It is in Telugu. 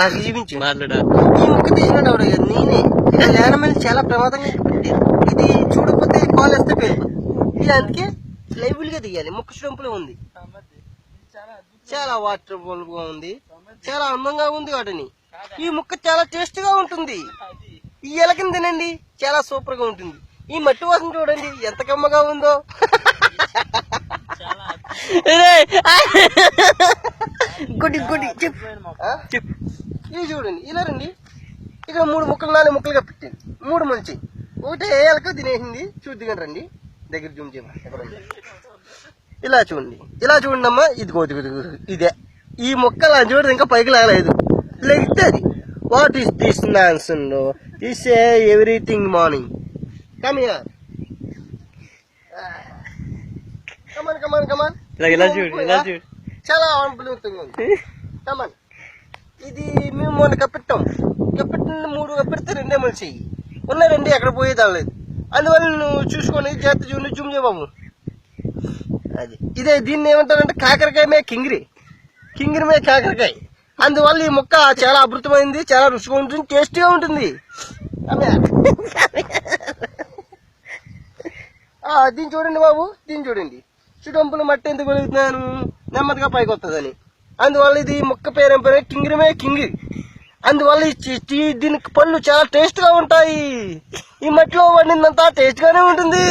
నాకు చూపించు. ఈ ముక్క తీసినట్టు ఎవడు నేనే. ఇలా లేనమని చాలా ప్రమాదంగా పెట్టాను. ఇది చూడకపోతే కాల్ వేస్తే పేలిపోతుంది. ఇది అందుకే లైబుల్ గా తీయాలి. ముక్క స్టంపులో ఉంది, చాలా వాటర్ఫుల్ గా ఉంది, చాలా అందంగా ఉంది. వాటిని ఈ ముక్క చాలా టేస్ట్ గా ఉంటుంది. ఈ ఎలకని తినండి, చాలా సూపర్ గా ఉంటుంది. ఈ మట్టి వాసన చూడండి ఎంత కమ్మగా ఉందో. గుడి గుడి చెప్పు. ఇవి చూడండి, ఇలా రండి. ఇక్కడ 3 ముక్కలు 4 ముక్కలుగా పెట్టండి. 3 మంచి ఒకటే ఎలక తినేసింది. చూద్దిగా రండి, దగ్గర జూమ్ చేయమా. ఇలా చూడండి, ఇలా చూడండి అమ్మా. ఇదిగో ఇదే ఈ మొక్క అలా చూడదు, ఇంకా పైకి లాగలేదు, లెగితే అది. What is this nonsense? This everything morning. Come here, come on come on come on. చాలా అద్భుతంగా ఉంది. కమాన్. ఇది మేము మొన్న కప్పెట్టాం. కప్పెట్టిన 3 కప్పెడితే 2 మనిషి ఉన్నాయి. 2 ఎక్కడ పోయేది అవ్వలేదు. అందువల్ల నువ్వు చూసుకొని జాగ్రత్త చూడండి. జూమ్ చేయబాబు. అది ఇదే దీన్ని ఏమంటారంటే కాకరకాయ మే కింగిరి, కింగిరి మే కాకరకాయ. అందువల్ల ఈ మొక్క చాలా అద్భుతమైంది, చాలా రుచిగా ఉంటుంది, టేస్టీగా ఉంటుంది. దీన్ని చూడండి బాబు, దీన్ని చూడండి. చుడంపులు మట్టి ఎందుకు వెలుగుతున్నాను, నెమ్మదిగా పైకి వస్తుందని. అందువల్ల ఇది మొక్క పేరు ఏం పేరు? కింగిరిమే కింగిరి. అందువల్ల దీనికి పళ్ళు చాలా టేస్ట్ గా ఉంటాయి. ఈ మట్టిలో వండిందంతా టేస్ట్ గానే ఉంటుంది.